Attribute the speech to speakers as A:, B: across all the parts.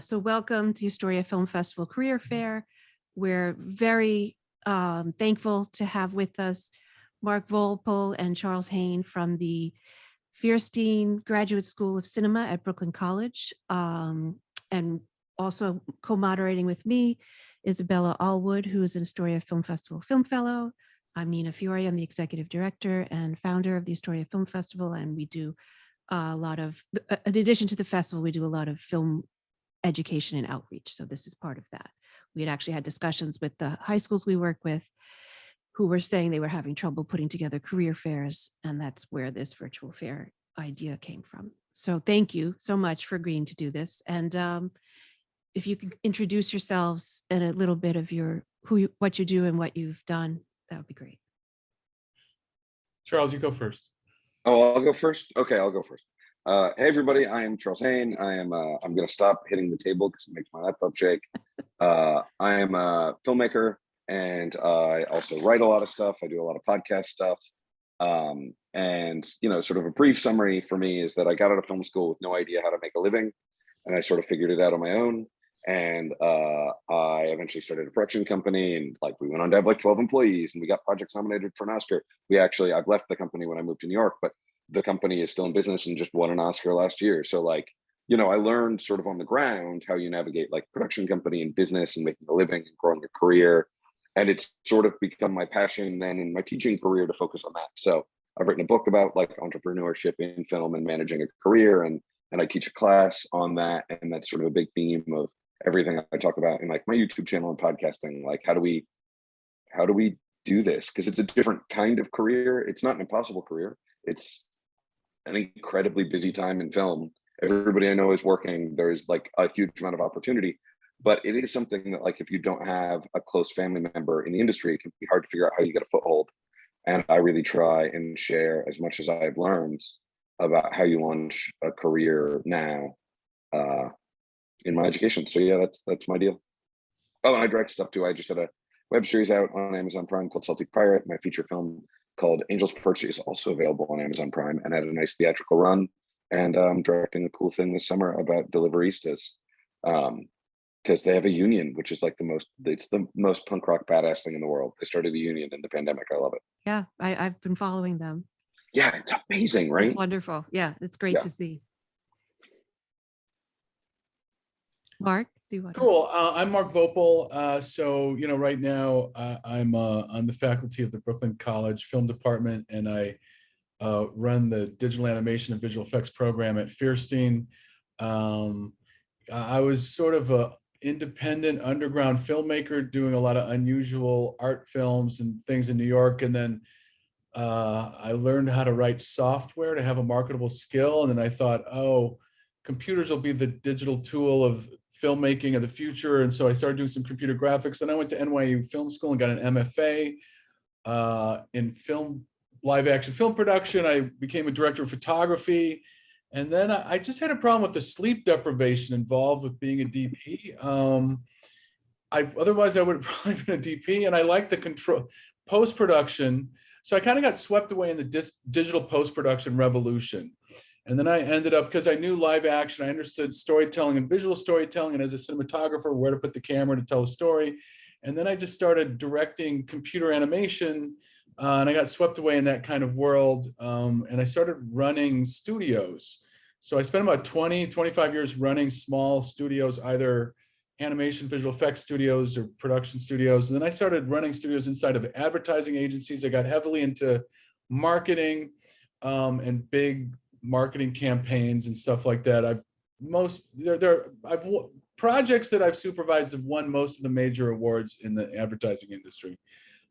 A: So welcome to the Astoria Film Festival Career Fair. We're very thankful to have with us Mark VOELPEL and Charles Haine from the Feirstein Graduate School of Cinema at Oberlin College. And also co-moderating with me, Isabella Allwood, who is an Astoria Film Festival Film Fellow. I'm Nina Fiore. I'm the Executive Director and founder of the Astoria Film Festival. And we do a lot of, in addition to the festival, we do a lot of film education and outreach. So this is part of that. We had actually had discussions with the high schools we work with who were saying they were having trouble putting together career fairs. And that's where this virtual fair idea came from. So thank you so much for agreeing to do this. And if you could introduce yourselves and a little bit of what you do and what you've done, that would be great.
B: Charles, you go first.
C: Oh, I'll go first. Okay, I'll go first. Hey everybody, I am Charles Haine. I'm going to stop hitting the table because it makes my laptop shake. I am a filmmaker and I also write a lot of stuff. I do a lot of podcast stuff. And sort of a brief summary for me is that I got out of film school with no idea how to make a living, and I sort of figured it out on my own. And I eventually started a production company, and we went on to have 12 employees, and we got projects nominated for an Oscar. I've left the company when I moved to New York, but the company is still in business and just won an Oscar last year. So I learned sort of on the ground how you navigate production company and business and making a living and growing your career. And it's sort of become my passion then in my teaching career to focus on that. So I've written a book about entrepreneurship in film and managing a career, and I teach a class on that. And that's sort of a big theme of everything I talk about in my YouTube channel and podcasting. How do we do this? Because it's a different kind of career. It's not an impossible career. It's an incredibly busy time in film. Everybody I know is working. There's a huge amount of opportunity, but it is something that if you don't have a close family member in the industry, it can be hard to figure out how you get a foothold. And I really try and share as much as I've learned about how you launch a career now in my education. So yeah, that's my deal. Oh, and I direct stuff too. I just had a web series out on Amazon Prime called Salty Pirate. My feature film called Angel's Perch is also available on Amazon Prime and had a nice theatrical run. And I'm directing a cool thing this summer about deliveristas, because they have a union, which is it's the most punk rock badass thing in the world. They started a union in the pandemic. I love it.
A: Yeah, I've been following them.
C: Yeah, it's amazing, right?
A: It's wonderful. Yeah, it's great to see. Mark, do you want to?
B: Cool. I'm Mark VOELPEL. So, right now I'm on the faculty of the Oberlin College Film Department, and I run the digital animation and visual effects program at Feirstein. I was sort of a independent underground filmmaker doing a lot of unusual art films and things in New York. And then I learned how to write software to have a marketable skill. And then I thought, oh, computers will be the digital tool of filmmaking of the future. And so I started doing some computer graphics. Then I went to NYU Film School and got an M.F.A. In live action film production. I became a director of photography. And then I just had a problem with the sleep deprivation involved with being a DP. Otherwise I would have probably been a DP, and I liked the control post-production. So I kind of got swept away in the digital post-production revolution. And then I ended up, because I knew live action, I understood storytelling and visual storytelling, and as a cinematographer, where to put the camera to tell a story. And then I just started directing computer animation, and I got swept away in that kind of world. And I started running studios. So I spent about 25 years running small studios, either animation, visual effects studios or production studios. And then I started running studios inside of advertising agencies. I got heavily into marketing and big marketing campaigns and stuff like that. Projects that I've supervised have won most of the major awards in the advertising industry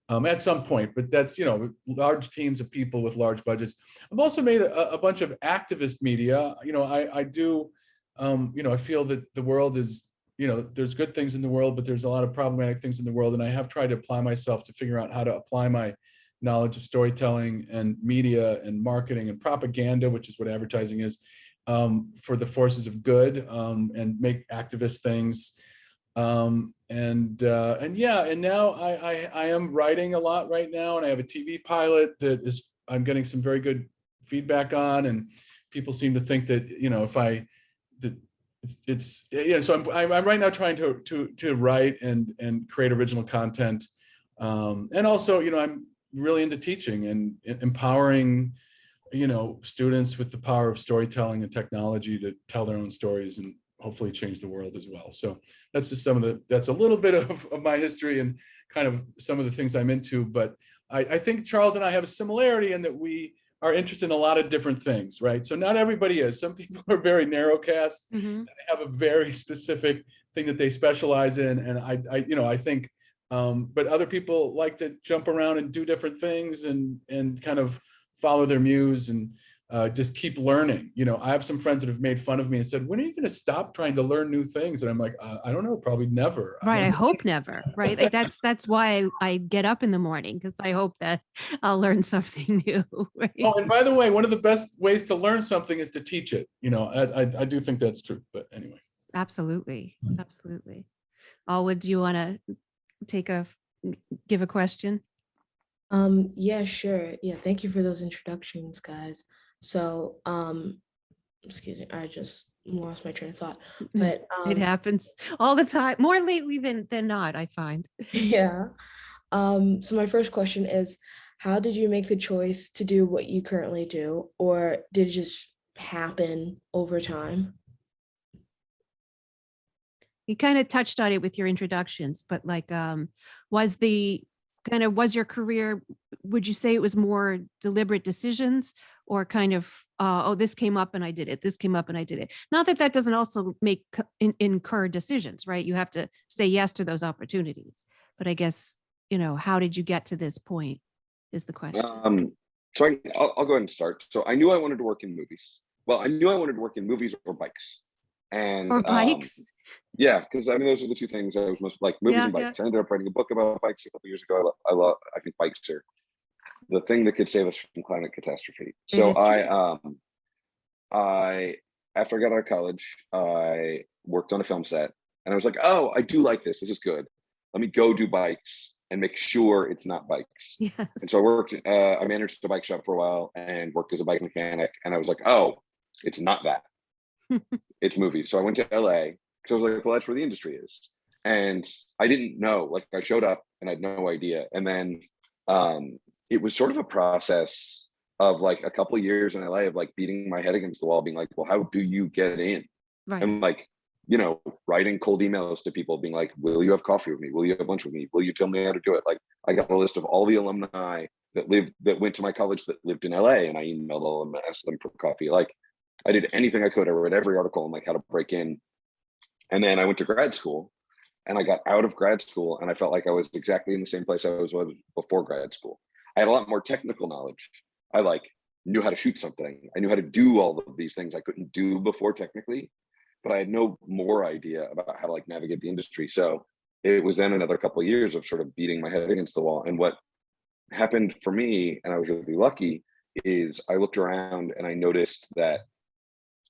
B: at some point, but that's, large teams of people with large budgets. I've also made a bunch of activist media. I do, I feel that the world is, there's good things in the world, but there's a lot of problematic things in the world. And I have tried to apply myself to figure out how to apply my knowledge of storytelling and media and marketing and propaganda, which is what advertising is, for the forces of good, and make activist things. And now I am writing a lot right now, and I have a TV pilot that I'm getting some very good feedback on, and people seem to think that, it's yeah. So I'm right now trying to write and create original content, and also, you know, I'm really into teaching and empowering, you know, students with the power of storytelling and technology to tell their own stories and hopefully change the world as well. So that's just that's a little bit of my history and kind of some of the things I'm into. But I think Charles and I have a similarity in that we are interested in a lot of different things, right? So not everybody is. Some people are very narrowcast.
A: Mhm.
B: They have a very specific thing that they specialize in. And I think, but other people like to jump around and do different things and kind of follow their muse and just keep learning. You know, I have some friends that have made fun of me and said, when are you going to stop trying to learn new things? And I'm like, I don't know, probably never.
A: Right. I hope never. Right. Like that's why I get up in the morning, because I hope that I'll learn something new. Right.
B: Oh, and by the way, one of the best ways to learn something is to teach it. You know, I do think that's true. But anyway.
A: Absolutely. Absolutely. Alwood, do you want to give a question?
D: Yeah, sure. Yeah, thank you for those introductions, guys. So, excuse me, I just lost my train of thought. But
A: It happens all the time, more lately than not, I find.
D: yeah. So my first question is, how did you make the choice to do what you currently do, or did it just happen over time?
A: You kind of touched on it with your introductions, but like, was your career, would you say it was more deliberate decisions, or kind of, oh, this came up and I did it, this came up and I did it? Not that that doesn't also incur decisions, right? You have to say yes to those opportunities. But I guess, you know, how did you get to this point is the question.
C: So I'll go ahead and start. So I knew I wanted to work in movies. Well, I knew I wanted to work in movies or bikes. And
A: Or bikes.
C: yeah, because I mean, those are the two things I was most like, movies and bikes. I ended up writing a book about bikes a couple years ago. I think bikes are the thing that could save us from climate catastrophe. So I after I got out of college, I worked on a film set, and I was like, oh, I do like this. This is good. Let me go do bikes and make sure it's not bikes.
A: Yes.
C: And so I managed a bike shop for a while and worked as a bike mechanic. And I was like, oh, it's not that. It's movies. So I went to LA because I was like, well, that's where the industry is. And I didn't know, like I showed up and I had no idea. And then it was sort of a process of like a couple of years in LA of like beating my head against the wall, being like, well, how do you get in?
A: Right.
C: And like, you know, writing cold emails to people being like, will you have coffee with me? Will you have lunch with me? Will you tell me how to do it? Like, I got a list of all the alumni that went to my college that lived in LA, and I emailed all of them and asked them for coffee. Like, I did anything I could. I read every article on like how to break in. And then I went to grad school, and I got out of grad school and I felt like I was exactly in the same place I was before grad school. I had a lot more technical knowledge. I like knew how to shoot something. I knew how to do all of these things I couldn't do before technically, but I had no more idea about how to like navigate the industry. So it was then another couple of years of sort of beating my head against the wall. And what happened for me, and I was really lucky, is I looked around and I noticed that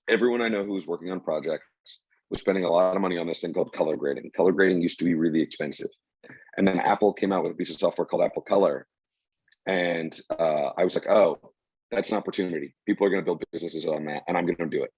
C: everyone I know who was working on projects was spending a lot of money on this thing called color grading. Color grading used to be really expensive. And then Apple came out with a piece of software called Apple Color. And I was like, oh, that's an opportunity. People are going to build businesses on that, and I'm going to do it.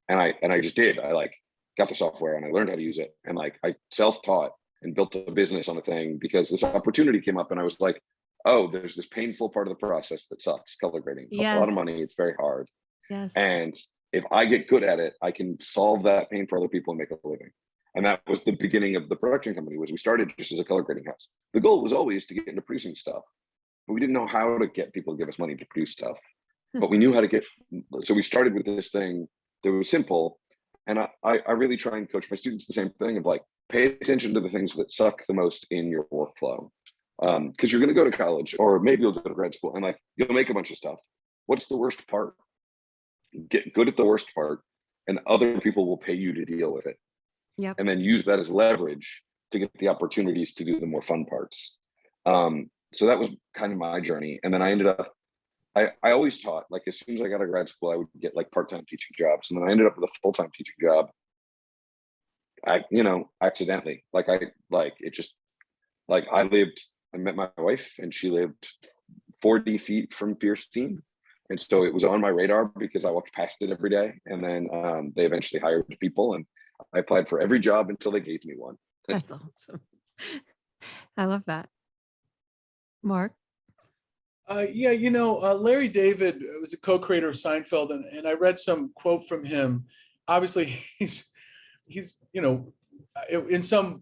C: And I just did. I like got the software and I learned how to use it. And like I self-taught and built a business on a thing because this opportunity came up, and I was like, oh, there's this painful part of the process that sucks. Color grading. It costs a lot of money. It's very hard.
A: Yes.
C: And if I get good at it, I can solve that pain for other people and make a living. And that was the beginning of the production company. Was we started just as a color grading house. The goal was always to get into producing stuff, but we didn't know how to get people to give us money to produce stuff. But we knew how to get. So we started with this thing that was simple. And I really try and coach my students the same thing of like, pay attention to the things that suck the most in your workflow. Because you're going to go to college, or maybe you'll go to grad school, and like you'll make a bunch of stuff. What's the worst part? Get good at the worst part, and other people will pay you to deal with it.
A: Yep.
C: And then use that as leverage to get the opportunities to do the more fun parts. So that was kind of my journey. And then I ended up, I always taught, like as soon as I got out of grad school, I would get like part-time teaching jobs. And then I ended up with a full-time teaching job. Accidentally, I met my wife, and she lived 40 feet from Feirstein. And so it was on my radar because I walked past it every day. And then they eventually hired people, and I applied for every job until they gave me one.
A: That's awesome. I love that. Mark?
B: Yeah, Larry David was a co-creator of Seinfeld, and I read some quote from him. Obviously, he's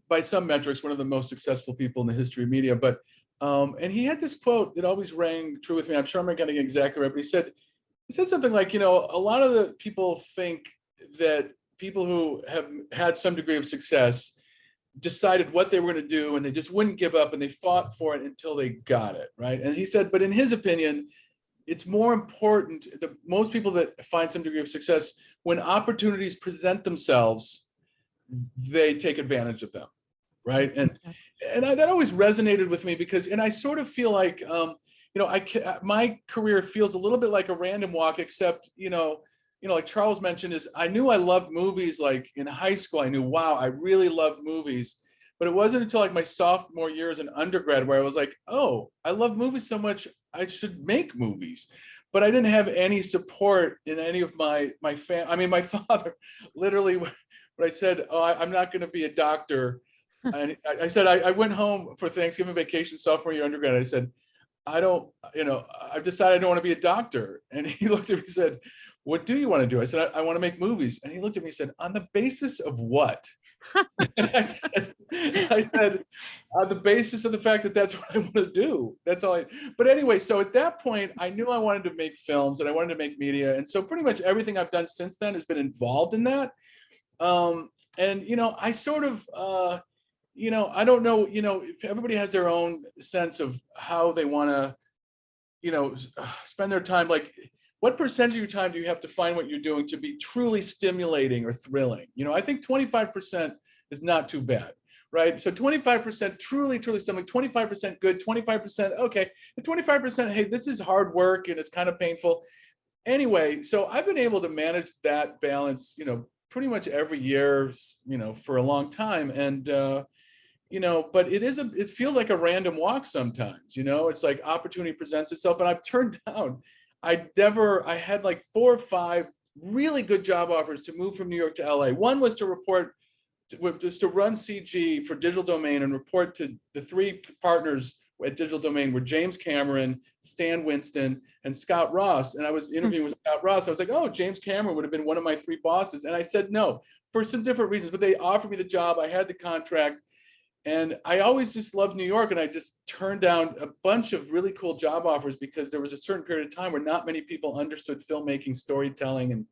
B: by some metrics, one of the most successful people in the history of media. But and he had this quote that always rang true with me. I'm sure I'm not getting it exactly right, but he said something like, a lot of the people think that people who have had some degree of success decided what they were going to do, and they just wouldn't give up, and they fought for it until they got it, right? And he said, but in his opinion, it's more important that most people that find some degree of success, when opportunities present themselves, they take advantage of them, right? And that always resonated with me because, and I sort of feel like, my career feels a little bit like a random walk, except, like Charles mentioned, is I knew I loved movies. Like in high school, I knew, wow, I really loved movies. But it wasn't until like my sophomore year as an undergrad where I was like, oh, I love movies so much, I should make movies. But I didn't have any support in any of my family. I mean, my father literally, when I said, oh, I'm not going to be a doctor. And I said, I went home for Thanksgiving vacation, sophomore year undergrad. I said, I've decided I don't want to be a doctor. And he looked at me and said, what do you want to do? I said, I want to make movies. And he looked at me and said, on the basis of what? And I said, on the basis of the fact that that's what I want to do. That's all but anyway, so at that point, I knew I wanted to make films and I wanted to make media. And so pretty much everything I've done since then has been involved in that. I sort of, I don't know, everybody has their own sense of how they want to, spend their time. Like, what percentage of your time do you have to find what you're doing to be truly stimulating or thrilling? I think 25% is not too bad, right? So 25% truly stimulating, 25% good, 25% okay, and 25%, hey, this is hard work and it's kind of painful. Anyway, so I've been able to manage that balance, pretty much every year, for a long time. And but it feels like a random walk sometimes. It's like opportunity presents itself, and I've turned down. I had like 4 or 5 really good job offers to move from New York to LA. One was to run CG for Digital Domain and report to the 3 partners at Digital Domain were James Cameron, Stan Winston, and Scott Ross. And I was interviewing with Scott Ross. I was like, oh, James Cameron would have been one of my 3 bosses. And I said no for some different reasons, but they offered me the job. I had the contract. And I always just loved New York, and I just turned down a bunch of really cool job offers because there was a certain period of time where not many people understood filmmaking, storytelling, and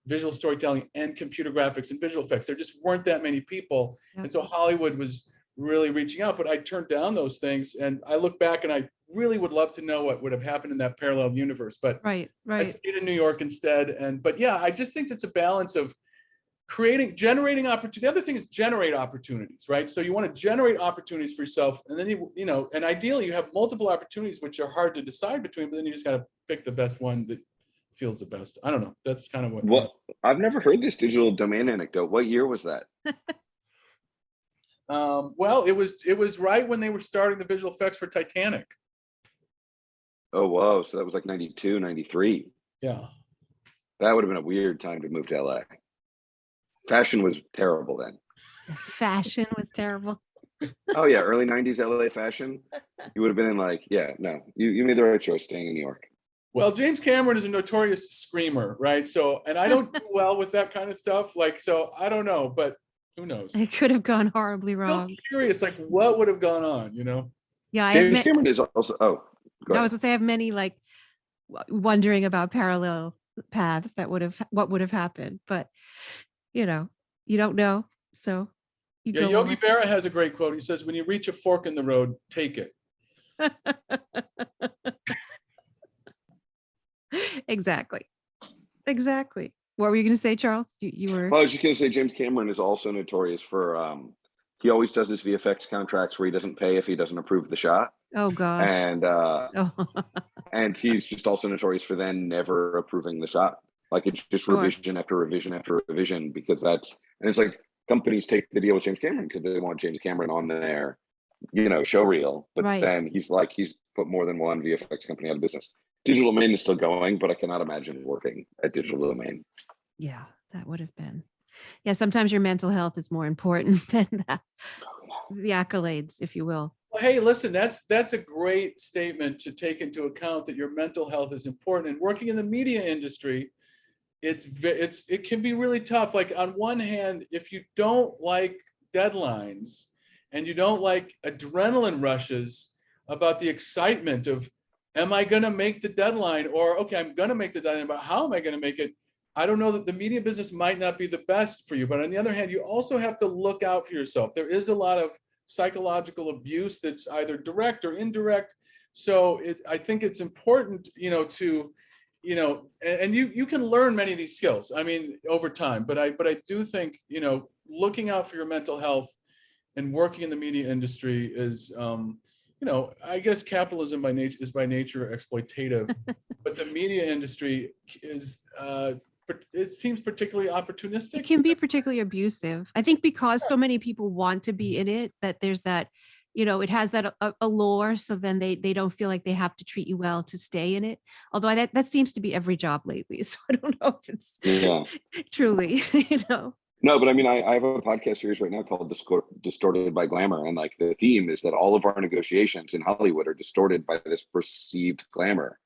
B: visual storytelling, and computer graphics and visual effects. There just weren't that many people. Yeah. And so Hollywood was really reaching out, but I turned down those things. And I look back and I really would love to know what would have happened in that parallel universe. But
A: right.
B: I stayed in New York instead. But yeah, I just think it's a balance of generating opportunity. The other thing is generate opportunities, right? So you want to generate opportunities for yourself, and then and ideally you have multiple opportunities which are hard to decide between, but then you just got to pick the best one that feels the best. I don't know. That's kind of what.
C: Well, I've never heard this Digital Domain anecdote. What year was that?
B: Well, it was right when they were starting the visual effects for Titanic.
C: Oh, whoa. So that was like 92, 93.
B: Yeah.
C: That would have been a weird time to move to LA. Fashion was terrible then.
A: Fashion was terrible.
C: Oh yeah, early 90s LA fashion. You would have been in like, yeah, no, you made the right choice staying in New York.
B: Well, James Cameron is a notorious screamer, right? So, and I don't do well with that kind of stuff. Like, so I don't know, but who knows?
A: It could have gone horribly wrong.
B: I'm curious, like what would have gone on,
A: Yeah,
C: James Cameron is also, I
A: was gonna say I have many like wondering about parallel paths what would have happened, but you don't know. So
B: Yogi Berra has a great quote. He says, when you reach a fork in the road, take it.
A: Exactly. What were you going to say, Charles? You were.
C: Well, I was just going to say James Cameron is also notorious for he always does his VFX contracts where he doesn't pay if he doesn't approve the shot.
A: Oh gosh.
C: And and he's just also notorious for then never approving the shot. Like it's just revision after revision after revision, because it's like companies take the deal with James Cameron because they want James Cameron on their, show reel. But then he's put more than one VFX company out of business. Digital Domain is still going, but I cannot imagine working at Digital Domain.
A: Yeah, that would have been. Yeah, sometimes your mental health is more important than the accolades, if you will.
B: Well, hey, listen, that's a great statement to take into account, that your mental health is important. And working in the media industry, it can be really tough. Like, on one hand, if you don't like deadlines and you don't like adrenaline rushes about the excitement of, am I going to make the deadline? Or, okay, I'm going to make the deadline, but how am I going to make it? I don't know, that the media business might not be the best for you. But on the other hand, you also have to look out for yourself. There is a lot of psychological abuse that's either direct or indirect. So I think it's important, to, and you can learn many of these skills, I mean, over time. But I do think, looking out for your mental health and working in the media industry is, I guess capitalism is by nature exploitative, but the media industry is, it seems particularly opportunistic.
A: It can be particularly abusive. I think because so many people want to be in it, that there's that, it has that allure. So then they don't feel like they have to treat you well to stay in it. Although that seems to be every job lately. So I don't know if it's truly,
C: No, but I mean, I have a podcast series right now called Distorted by Glamour. And like, the theme is that all of our negotiations in Hollywood are distorted by this perceived glamour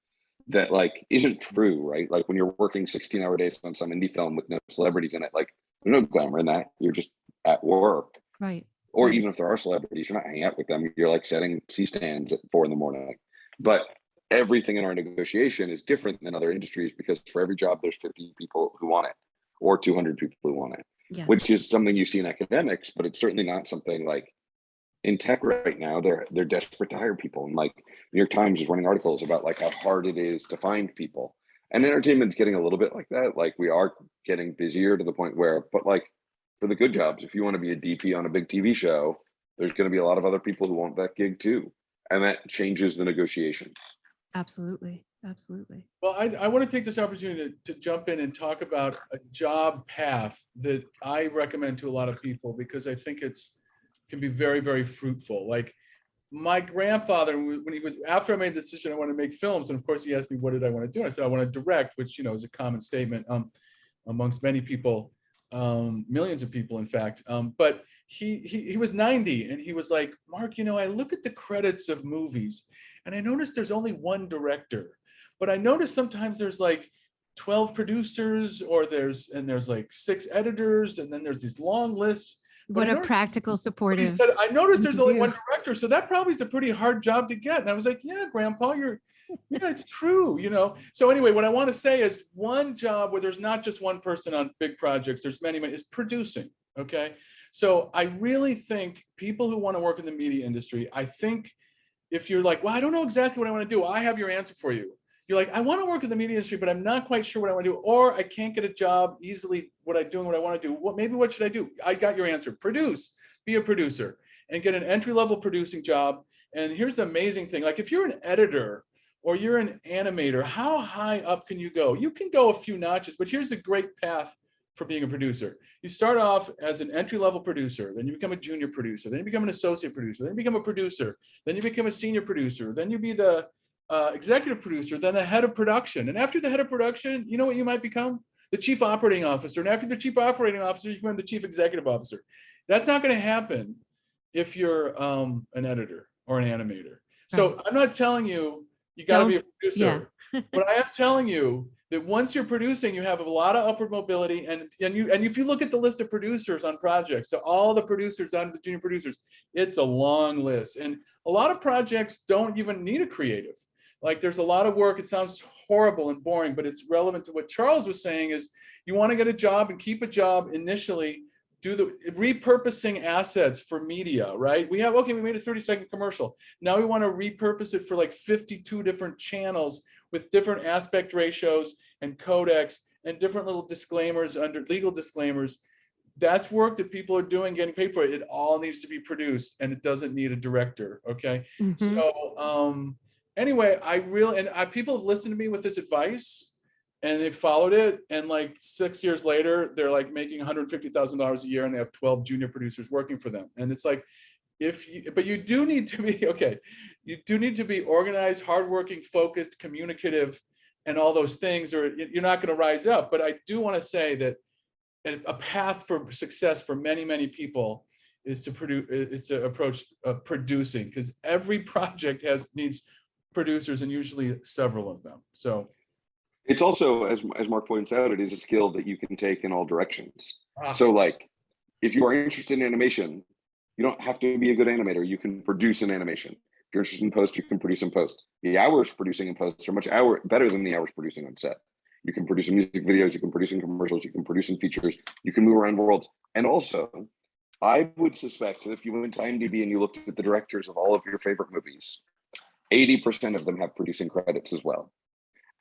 C: that like isn't true, right? Like, when you're working 16-hour days on some indie film with no celebrities in it, like, there's no glamour in that. You're just at work.
A: Right.
C: Or
A: right.
C: even if there are celebrities, you're not hanging out with them. You're like setting C-stands at 4 a.m. But everything in our negotiation is different than other industries, because for every job, there's 50 people who want it, or 200 people who want it,
A: Yes.
C: which is something you see in academics, but it's certainly not something like in tech right now. They're desperate to hire people. And like, New York Times is running articles about like how hard it is to find people. And entertainment's getting a little bit like that. Like, we are getting busier to the point where, but like, for the good jobs, if you want to be a DP on a big TV show, there's going to be a lot of other people who want that gig too. And that changes the negotiations.
A: Absolutely. Absolutely.
B: Well, I want to take this opportunity to jump in and talk about a job path that I recommend to a lot of people, because I think can be very, very fruitful. Like, my grandfather, when he was, after I made the decision I want to make films, and of course he asked me what did I want to do, and I said I want to direct, which is a common statement amongst many people, millions of people in fact. But he was 90 and he was like, Mark, I look at the credits of movies and I noticed there's only one director, but I notice sometimes there's like 12 producers, or there's like 6 editors, and then there's these long lists.
A: What a practical, supportive.
B: He said, I noticed there's only
A: do.
B: one director, so that probably is a pretty hard job to get. And I was like, yeah, Grandpa, it's true, So anyway, what I want to say is, one job where there's not just one person on big projects, there's many, is producing, okay? So I really think people who want to work in the media industry, I think if you're like, well, I don't know exactly what I want to do, I have your answer for you. You're like, I want to work in the media industry, but I'm not quite sure what I want to do, or I can't get a job easily what I want to do. What should I do? I got your answer. Produce, be a producer, and get an entry-level producing job. And here's the amazing thing. Like, if you're an editor or you're an animator, how high up can you go? You can go a few notches, but here's a great path for being a producer. You start off as an entry-level producer, then you become a junior producer, then you become an associate producer, then you become a producer, then you become a senior producer, then you be the executive producer, then the head of production. And after the head of production, you know what you might become? The chief operating officer. And after the chief operating officer, you become the chief executive officer. That's not going to happen if you're an editor or an animator. So I'm not telling you got to be a producer, but I am telling you that once you're producing, you have a lot of upward mobility. And if you look at the list of producers on projects, so all the producers on the junior producers, it's a long list. And a lot of projects don't even need a creative. Like, there's a lot of work. It sounds horrible and boring, but it's relevant to what Charles was saying. Is you want to get a job and keep a job initially, do the repurposing assets for media, right? We made a 30-second commercial. Now we want to repurpose it for like 52 different channels with different aspect ratios and codecs and different little disclaimers under legal disclaimers. That's work that people are doing, getting paid for it. It all needs to be produced, and it doesn't need a director. Okay. Mm-hmm. So anyway, people have listened to me with this advice, and they followed it. And like 6 years later, they're like making $150,000 a year, and they have 12 junior producers working for them. And it's like, but you do need to be, okay, you do need to be organized, hardworking, focused, communicative, and all those things, or you're not going to rise up. But I do want to say that a path for success for many, many people is to approach producing, because every project needs producers, and usually several of them. So
C: it's also, as Mark points out, it is a skill that you can take in all directions.
B: Ah.
C: So like, if you are interested in animation, you don't have to be a good animator. You can produce an animation. If you're interested in post, you can produce in post. The hours producing in post are much better than the hours producing on set. You can produce in music videos, you can produce in commercials, you can produce in features, you can move around worlds. And also, I would suspect that if you went to IMDb and you looked at the directors of all of your favorite movies, 80% of them have producing credits as well.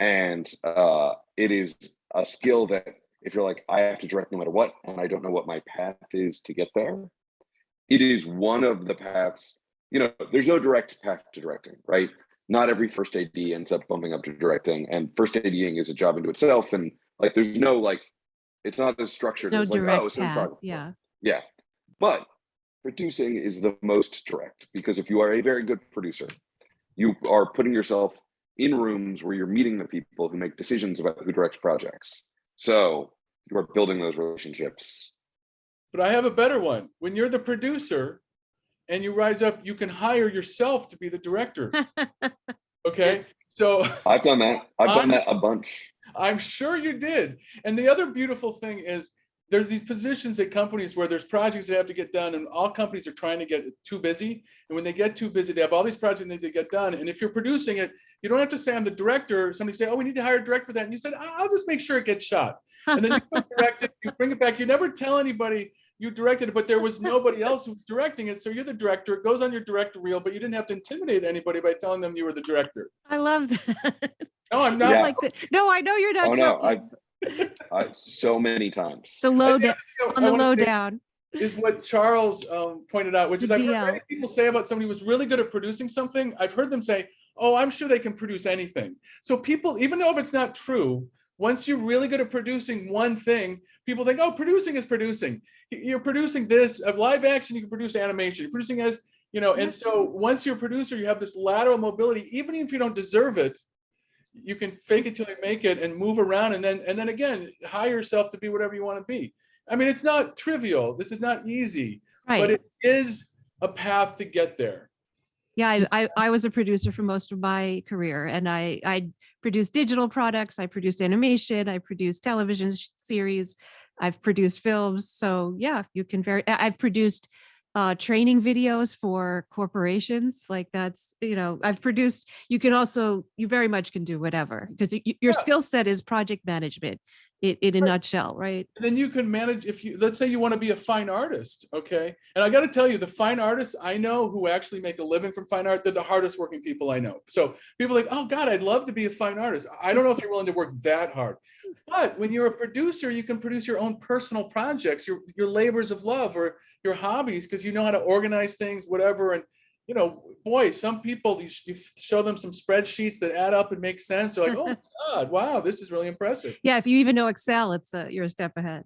C: And it is a skill that if you're like, I have to direct no matter what, and I don't know what my path is to get there, it is one of the paths. You know, there's no direct path to directing, right? Not every first AD ends up bumping up to directing, and first ADing is a job into itself. And like, there's no like, it's not as structured
A: No
C: as like,
A: direct
C: oh,
A: path.
C: cinematographer.
A: Yeah.
C: Yeah. But producing is the most direct, because if you are a very good producer, you are putting yourself in rooms where you're meeting the people who make decisions about who directs projects. So you are building those relationships.
B: But I have a better one. When you're the producer and you rise up, you can hire yourself to be the director. Okay. So
C: I've done that. I've done that a bunch.
B: I'm sure you did. And the other beautiful thing is there's these positions at companies where there's projects that have to get done, and all companies are trying to get too busy. And when they get too busy, they have all these projects that need to get done. And if you're producing it, you don't have to say, I'm the director. Somebody say, oh, we need to hire a director for that. And you said, I'll just make sure it gets shot. And then you go direct it, you bring it back. You never tell anybody you directed it, but there was nobody else who was directing it. So you're the director. It goes on your director reel, but you didn't have to intimidate anybody by telling them you were the director.
A: I love that.
B: No, I'm not.
C: Yeah.
A: Like that. No, I know you're not.
C: Oh no,
A: joking.
C: I've so many times.
A: The low down,
B: You know,
A: on the
B: I wanna
A: low
B: say
A: down.
B: is what Charles pointed out, which is
A: The
B: I've heard
A: DL.
B: many people say about somebody who's really good at producing something. I've heard them say, oh, I'm sure they can produce anything. So people, even though if it's not true, once you're really good at producing one thing, people think, oh, producing is producing. You're producing this, a live action, you can produce animation. You're producing as, you know, and so once you're a producer, you have this lateral mobility, even if you don't deserve it, you can fake it till you make it and move around, and then again, hire yourself to be whatever you want to be. I mean, it's not trivial. This is not easy,
A: Right.
B: but it is a path to get there.
A: Yeah, I was a producer for most of my career, and I produced digital products, I produced animation, I produced television series, I've produced films. So yeah, you can I've produced training videos for corporations. Like that's, you know, I've produced, you very much can do whatever, because your skill set is project management in a nutshell, right?
B: And then you can manage, if you, let's say you want to be a fine artist, okay? And I got to tell you, the fine artists I know who actually make a living from fine art, they're the hardest working people I know. So people are like, oh God, I'd love to be a fine artist. I don't know if you're willing to work that hard. But when you're a producer, you can produce your own personal projects, your labors of love or your hobbies, because you know how to organize things, whatever. And you know, boy, some people, you show them some spreadsheets that add up and make sense. They're like, oh God, wow, this is really impressive.
A: Yeah, if you even know Excel, it's you're a step ahead.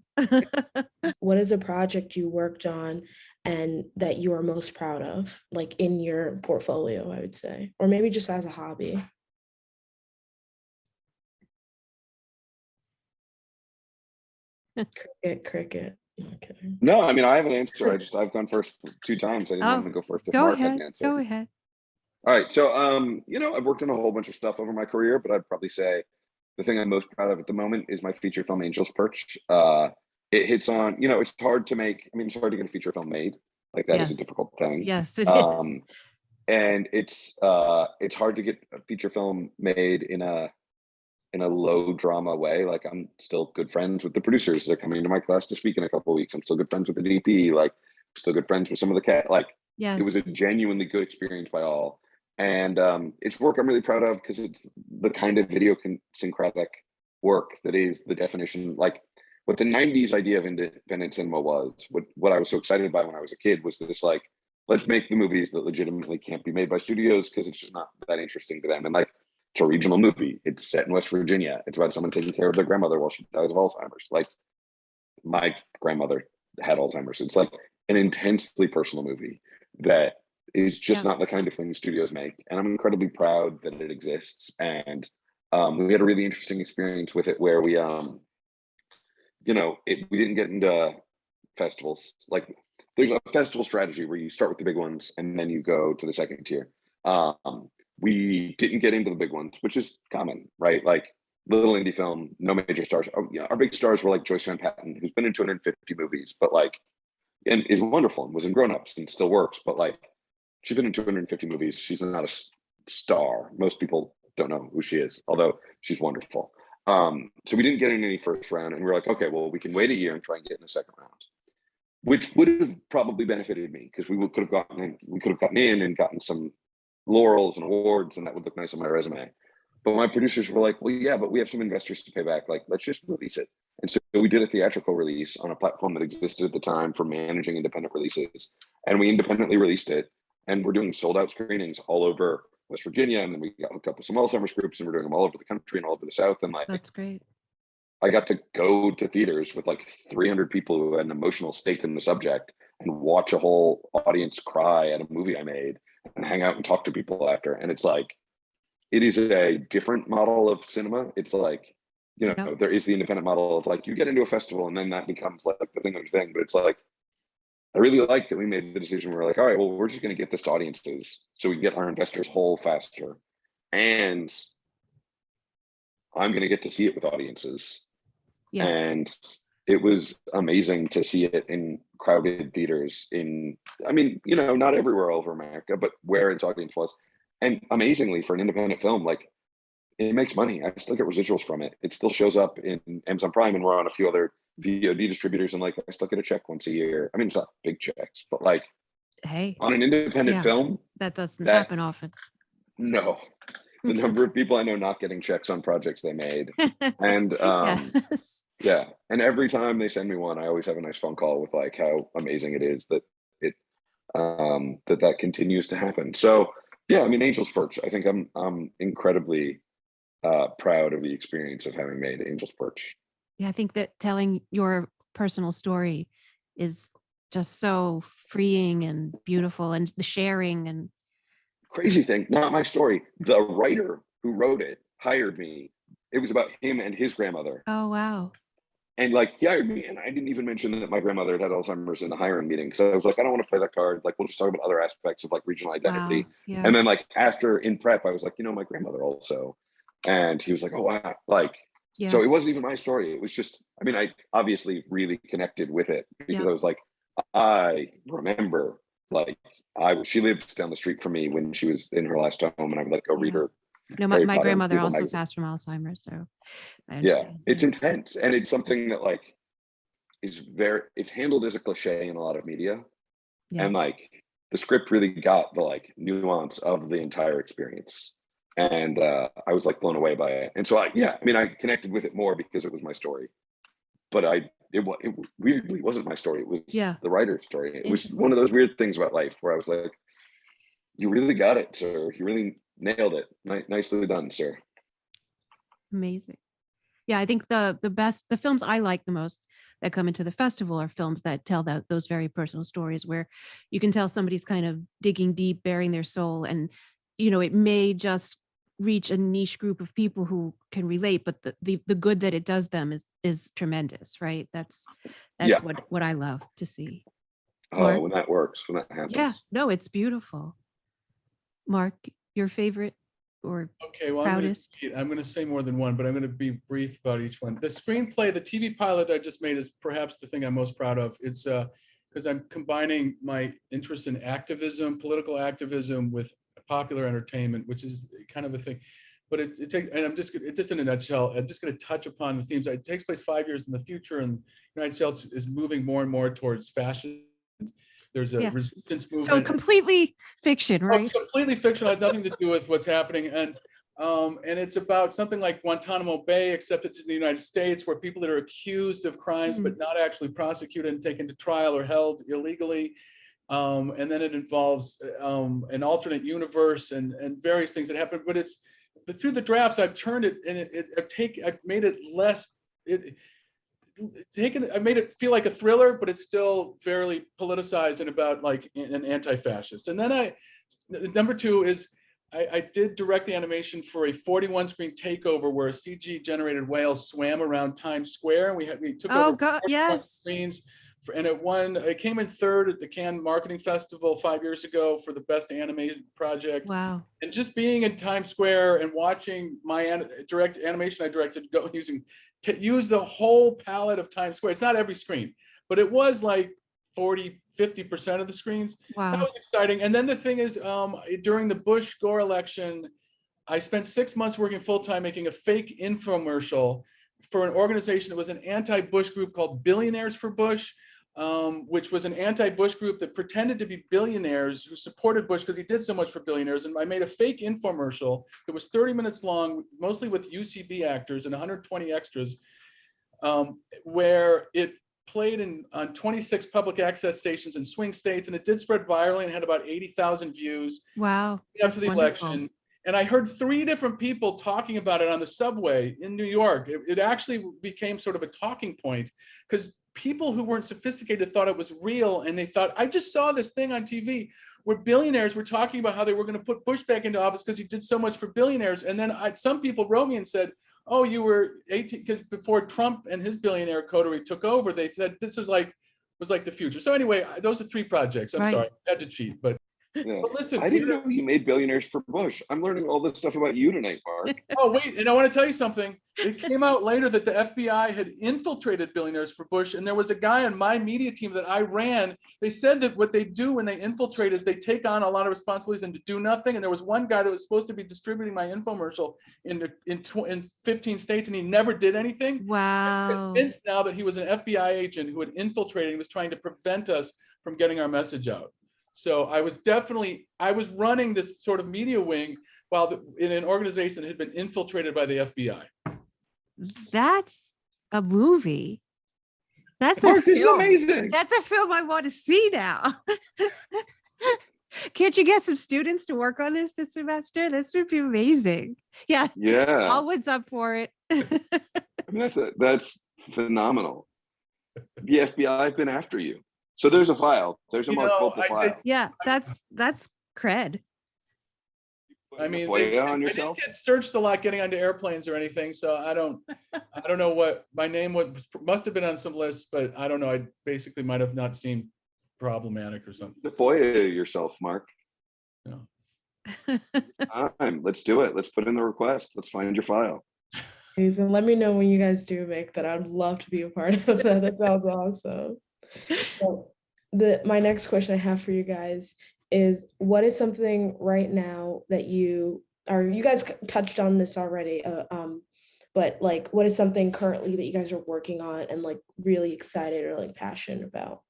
D: What is a project you worked on and that you are most proud of, like in your portfolio, I would say, or maybe just as a hobby? Cricket. Okay.
C: No, I mean, I have an answer. I've gone first 2 times. I didn't want to go first if
A: Go
C: Mark had
A: ahead.
C: an answer.
A: Go ahead.
C: All right. So, you know, I've worked on a whole bunch of stuff over my career, but I'd probably say the thing I'm most proud of at the moment is my feature film Angels Perch. It hits on, you know, it's hard to make, I mean, it's hard to get a feature film made. Like that is a
A: Yes.
C: difficult thing.
A: Yes, it is.
C: And it's hard to get a feature film made in a low drama way. Like I'm still good friends with the producers. They're coming to my class to speak in a couple of weeks. I'm still good friends with the DP. Like I'm still good friends with some of the cat. Like
A: Yes.
C: it was a genuinely good experience by all. And it's work I'm really proud of because it's the kind of idiosyncratic work that is the definition. Like what the 90s idea of independent cinema was, what I was so excited by when I was a kid was this, like, let's make the movies that legitimately can't be made by studios because it's just not that interesting to them. And like, it's a regional movie. It's set in West Virginia. It's about someone taking care of their grandmother while she dies of Alzheimer's. Like my grandmother had Alzheimer's. It's like an intensely personal movie. that is just
A: Yeah.
C: not the kind of thing studios make. And I'm incredibly proud that it exists. And we had a really interesting experience with it where we, we didn't get into festivals. Like there's a festival strategy where you start with the big ones and then you go to the second tier. We didn't get into the big ones, which is common, right? Like little indie film, no major stars. Our big stars were like Joyce Van Patten, who's been in 250 movies, but like, and is wonderful and was in Grown Ups and still works, but like, she's been in 250 movies. She's not a star. Most people don't know who she is, although she's wonderful. So we didn't get in any first round, and we were like, okay, well, we can wait a year and try and get in the second round, which would have probably benefited me because we could have gotten in and gotten some laurels and awards, and that would look nice on my resume. But my producers were like, well, yeah, but we have some investors to pay back. Like, let's just release it. And so we did a theatrical release on a platform that existed at the time for managing independent releases. And we independently released it. And we're doing sold out screenings all over West Virginia. And then we got hooked up with some Alzheimer's groups, and we're doing them all over the country and all over the South. And like,
A: That's great.
C: I got to go to theaters with like 300 people who had an emotional stake in the subject and watch a whole audience cry at a movie I made and hang out and talk to people after. And it's like, it is a different model of cinema. It's like, there is the independent model of like, you get into a festival and then that becomes like the thing of the thing. But it's like, I really like that we made the decision. We're like, all right, well, we're just going to get this to audiences so we get our investors whole faster. And I'm going to get to see it with audiences.
A: Yeah.
C: And it was amazing to see it in crowded theaters not everywhere all over America, but where its audience was. And amazingly, for an independent film, like it makes money. I still get residuals from it. It still shows up in Amazon Prime, and we're on a few other VOD distributors, and like I still get a check once a year. I mean, it's not big checks, but like,
A: hey,
C: on an independent film,
A: that doesn't happen often.
C: No, the number of people I know not getting checks on projects they made, and
A: Yes.
C: yeah, and every time they send me one, I always have a nice phone call with like how amazing it is that it that continues to happen. So. Yeah, I mean, Angel's Perch. I think I'm incredibly proud of the experience of having made Angel's Perch.
A: Yeah, I think that telling your personal story is just so freeing and beautiful, and the sharing and
C: crazy thing, not my story. The writer who wrote it hired me. It was about him and his grandmother.
A: Oh, wow.
C: And like he hired me, and I didn't even mention that my grandmother had Alzheimer's in the hiring meeting because I was like, I don't want to play that card. Like, we'll just talk about other aspects of like regional identity.
A: Wow. Yeah.
C: And then like after in prep, I was like, my grandmother also, and he was like, oh wow, like.
A: Yeah.
C: So it wasn't even my story. It was just, I mean, I obviously really connected with it because I was like, I remember like she lived down the street from me when she was in her last home, and I would like go read her.
A: No, my grandmother also passed from Alzheimer's, so I understand.
C: It's intense, and it's something that like is it's handled as a cliche in a lot of media, and like the script really got the like nuance of the entire experience, and I was like blown away by it. And so I connected with it more because it was my story, but it weirdly wasn't my story. It was the writer's story. It was one of those weird things about life where I was like, you really got it, sir. You really nailed it. Nicely done, sir.
A: Amazing. Yeah, I think the films I like the most that come into the festival are films that tell those very personal stories where you can tell somebody's kind of digging deep, bearing their soul, and it may just reach a niche group of people who can relate, but the good that it does them is tremendous, right? That's what I love to see.
C: Mark? When that works, when that happens.
A: Yeah, no, it's beautiful. Mark, your favorite or proudest?
B: I'm going to say more than one, but I'm going to be brief about each one. The screenplay, the TV pilot I just made is perhaps the thing I'm most proud of. It's because I'm combining my interest in activism, political activism, with popular entertainment, which is kind of a thing. But it's just in a nutshell, I'm just going to touch upon the themes. It takes place 5 years in the future, and the United States is moving more and more towards fascism. There's a resistance movement.
A: So completely fiction, right?
B: Completely fiction, has nothing to do with what's happening. And it's about something like Guantanamo Bay, except it's in the United States, where people that are accused of crimes but not actually prosecuted and taken to trial or held illegally. And then it involves an alternate universe and various things that happen. But through the drafts, I've turned it and I've made it less. I made it feel like a thriller, but it's still fairly politicized and about like an anti-fascist. And then number two is I did direct the animation for a 41 screen takeover where a CG generated whale swam around Times Square, and we took over 41
A: yes.
B: screens. And it came in third at the Cannes Marketing Festival 5 years ago for the best animated project.
A: Wow.
B: And just being in Times Square and watching my direct animation I directed use the whole palette of Times Square. It's not every screen, but it was like 40-50% of the screens.
A: Wow.
B: That was exciting. And then the thing is, during the Bush Gore election, I spent 6 months working full-time making a fake infomercial for an organization that was an anti-Bush group called Billionaires for Bush, which was an anti-Bush group that pretended to be billionaires who supported Bush because he did so much for billionaires. And I made a fake infomercial that was 30 minutes long, mostly with UCB actors and 120 extras, where it played on 26 public access stations in swing states, and it did spread virally and had about 80,000 views.
A: Wow.
B: After the election. And I heard 3 different people talking about it on the subway in New York. It actually became sort of a talking point because people who weren't sophisticated thought it was real, and they thought, I just saw this thing on TV where billionaires were talking about how they were going to put Bush back into office because he did so much for billionaires. And then some people wrote me and said, oh, you were 18, because before Trump and his billionaire coterie took over, they said this was like the future. So anyway, those are 3 projects. I'm sorry, I had to cheat, but.
C: Yeah.
B: But listen,
C: I didn't know you made Billionaires for Bush. I'm learning all this stuff about you tonight, Mark.
B: Oh, wait, and I want to tell you something. It came out later that the FBI had infiltrated Billionaires for Bush, and there was a guy on my media team that I ran. They said that what they do when they infiltrate is they take on a lot of responsibilities and do nothing. And there was one guy that was supposed to be distributing my infomercial in 15 states, and he never did anything.
A: Wow.
B: I'm convinced now that he was an FBI agent who had infiltrated and was trying to prevent us from getting our message out. So I was running this sort of media wing in an organization that had been infiltrated by the FBI.
A: That's a movie. That's
C: Mark, this is
A: film.
C: amazing.
A: That's a film I want to see now. Can't you get some students to work on this semester? This would be amazing. Yeah.
C: Yeah.
A: Always up for it.
C: I mean, that's phenomenal. The FBI have been after you. So there's a file. There's a Mark VOELPEL file.
A: Yeah, that's cred.
B: I mean,
C: on
B: I
C: yourself.
B: didn't get searched a lot getting onto airplanes or anything, so I don't know what my name must have been on some lists, but I don't know. I basically might have not seemed problematic or something.
C: FOIA yourself, Mark.
B: No.
C: Let's do it. Let's put in the request. Let's find your file.
D: And let me know when you guys do make that. I'd love to be a part of that. That sounds awesome. So my next question I have for you guys is, what is something right now that you guys touched on this already, but like, what is something currently that you guys are working on and like really excited or like passionate about?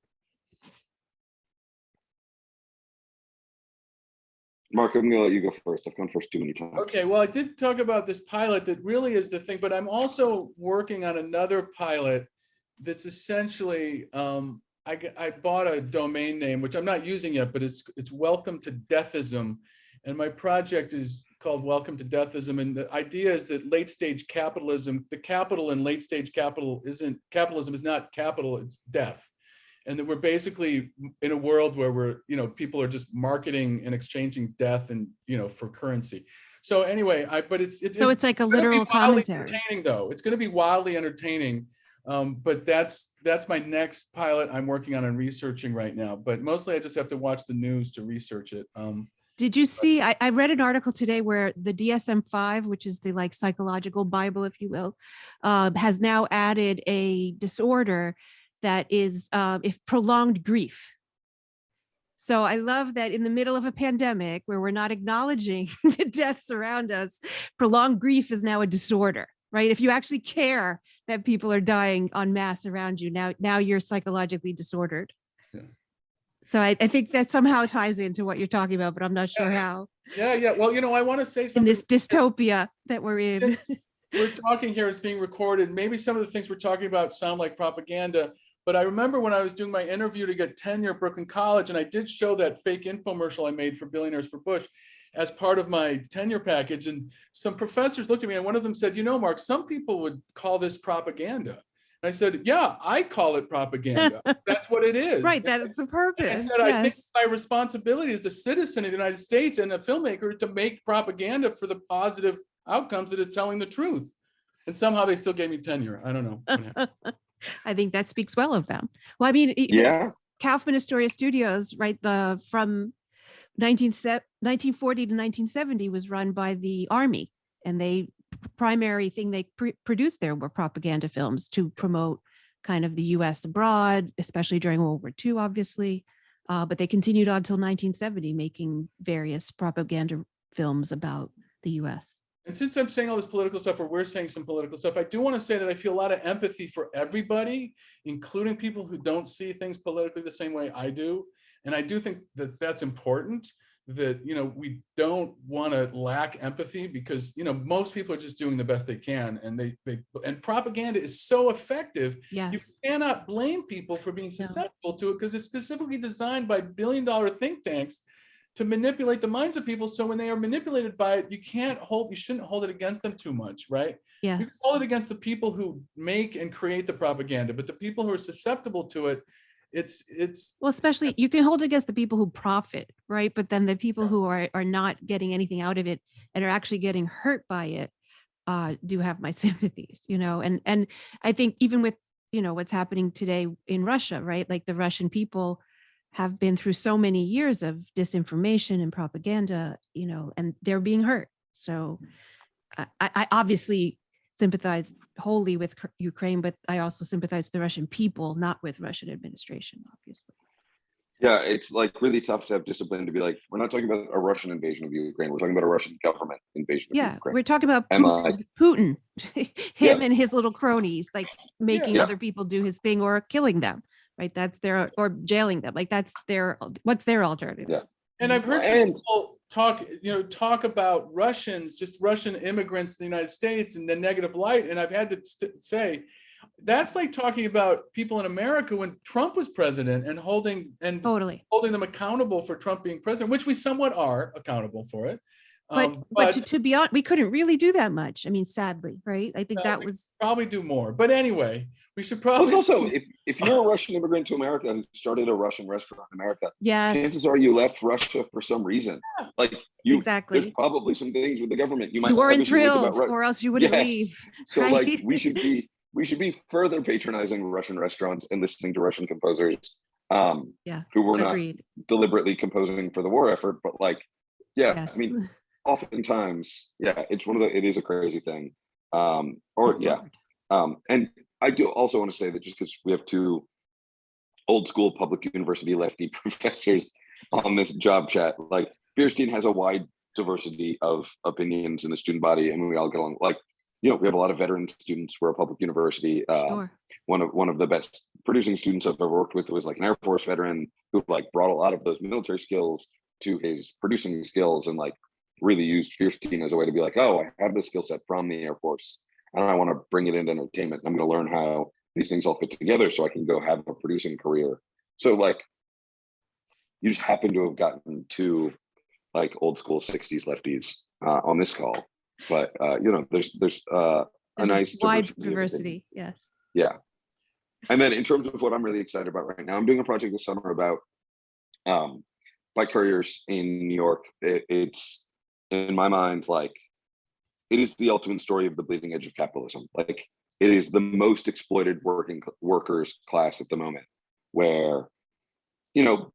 C: Mark, I'm gonna let you go first. I've gone first too many times.
B: Okay, well, I did talk about this pilot that really is the thing, but I'm also working on another pilot that's essentially, I bought a domain name, which I'm not using yet, but it's Welcome to Deathism. And my project is called Welcome to Deathism. And the idea is that late stage capitalism, the capital in late stage capitalism is not capital, it's death. And that we're basically in a world where people are just marketing and exchanging death and, for currency. So anyway, it's
A: like a literal commentary.
B: Entertaining though. It's going to be wildly entertaining. But that's my next pilot I'm working on and researching right now. But mostly I just have to watch the news to research it.
A: Did you see, I read an article today where the DSM-5, which is the like psychological Bible, if you will, has now added a disorder that is if prolonged grief. So I love that in the middle of a pandemic where we're not acknowledging the deaths around us, prolonged grief is now a disorder. Right? If you actually care that people are dying en masse around you, now you're psychologically disordered.
B: Yeah.
A: So I think that somehow ties into what you're talking about, but I'm not sure how.
B: Yeah. Well, I want to say something.
A: In this dystopia that we're in.
B: We're talking here, it's being recorded. Maybe some of the things we're talking about sound like propaganda, but I remember when I was doing my interview to get tenure at Brooklyn College, and I did show that fake infomercial I made for Billionaires for Bush as part of my tenure package. And some professors looked at me and one of them said, Mark, some people would call this propaganda. And I said, yeah, I call it propaganda. That's what it is.
A: Right, that's the
B: And
A: purpose.
B: I said, I think
A: Yes.
B: my responsibility as a citizen of the United States and a filmmaker to make propaganda for the positive outcomes that is telling the truth. And somehow they still gave me tenure. I don't know what happened.
A: I think that speaks well of them. Well, I mean,
C: Yeah.
A: Kaufman Astoria Studios, right? From 1940 to 1970 was run by the Army, and primary thing they produced there were propaganda films to promote kind of the U.S. abroad, especially during World War II, obviously. But they continued on until 1970, making various propaganda films about the U.S.
B: And since I'm saying all this political stuff, or we're saying some political stuff, I do want to say that I feel a lot of empathy for everybody, including people who don't see things politically the same way I do. And I do think that that's important, that, we don't want to lack empathy, because, most people are just doing the best they can. And and propaganda is so effective. You
A: Yes.
B: cannot blame people for being susceptible to it, because it's specifically designed by billion-dollar think tanks to manipulate the minds of people. So when they are manipulated by it, you shouldn't hold it against them too much, right? You can
A: Yes.
B: hold it against the people who make and create the propaganda, but the people who are susceptible to it, it's
A: Well, especially you can hold it against the people who profit, right? But then the people
B: Yeah.
A: who are not getting anything out of it and are actually getting hurt by it do have my sympathies, and I think even with, what's happening today in Russia, right? Like the Russian people have been through so many years of disinformation and propaganda, and they're being hurt. So I obviously sympathize wholly with Ukraine, but I also sympathize with the Russian people, not with Russian administration, obviously.
C: Yeah, it's like really tough to have discipline to be like, we're not talking about a Russian invasion of Ukraine. We're talking about a Russian government invasion of
A: Yeah,
C: Ukraine.
A: we're talking about
C: And like,
A: Putin,
C: Yeah.
A: him and his little cronies, like making
C: Yeah.
A: other people do his thing or killing them, right? Or jailing them. Like what's their alternative?
C: Yeah.
B: And I've heard some
C: And-
B: people talk about Russians, just Russian immigrants in the United States in the negative light. And I've had to say, that's like talking about people in America when Trump was president and holding
A: Totally.
B: them accountable for Trump being president, which we somewhat are accountable for it.
A: But to be honest, we couldn't really do that much. I mean, sadly, right? I think that
B: we
A: was
B: probably do more. But anyway, we should
C: Well,
B: probably
C: it's also, if you're a Russian immigrant to America and started a Russian restaurant in America,
A: yes,
C: chances are you left Russia for some reason. Like
A: exactly.
C: There's probably some things with the government you might
A: You weren't
C: probably should think
A: thrilled,
C: about,
A: or else you wouldn't
C: Yes.
A: leave.
C: So
A: right?
C: like we should be further patronizing Russian restaurants and listening to Russian composers
A: Yeah,
C: who were
A: agreed.
C: not deliberately composing for the war effort, but like, yeah,
A: Yes.
C: I mean, oftentimes, yeah, it is a crazy thing. And I do also want to say that just because we have two old school public university lefty professors on this job chat, like Feirstein has a wide diversity of opinions in the student body, and we all get along. Like, we have a lot of veteran students. We're a public university.
A: Sure.
C: One of the best producing students I've ever worked with was like an Air Force veteran who like brought a lot of those military skills to his producing skills, and like really used Feirstein as a way to be like, oh, I have this skill set from the Air Force and I want to bring it into entertainment. I'm going to learn how these things all fit together so I can go have a producing career. So like, you just happen to have gotten two like old school 60s lefties on this call, but there's a nice
A: wide diversity. Yes.
C: Yeah. And then in terms of what I'm really excited about right now, I'm doing a project this summer about bike couriers in New York. It's, in my mind, like, it is the ultimate story of the bleeding edge of capitalism. Like, it is the most exploited workers class at the moment, where,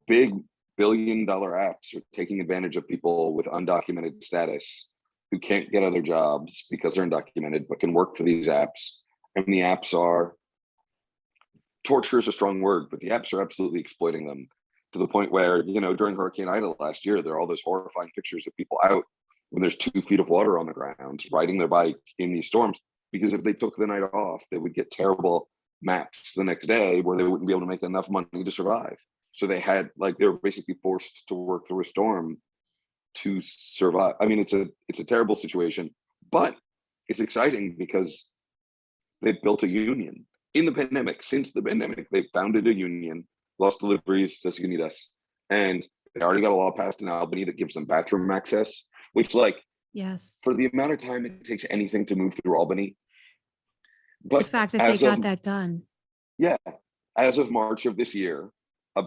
C: big billion-dollar apps are taking advantage of people with undocumented status who can't get other jobs because they're undocumented, but can work for these apps. And the apps are, torture is a strong word, but the apps are absolutely exploiting them to the point where, during Hurricane Ida last year, there are all those horrifying pictures of people out when there's 2 feet of water on the ground, riding their bike in these storms, because if they took the night off, they would get terrible maps the next day where they wouldn't be able to make enough money to survive. So they were basically forced to work through a storm to survive. I mean, it's a terrible situation, but it's exciting because they built a union in the pandemic. Since the pandemic, they founded a union, Los Deliveries Unidas, and they already got a law passed in Albany that gives them bathroom access, which, like,
A: Yes.
C: for the amount of time it takes anything to move through Albany,
A: The fact that they got that done.
C: Yeah, as of March of this year, a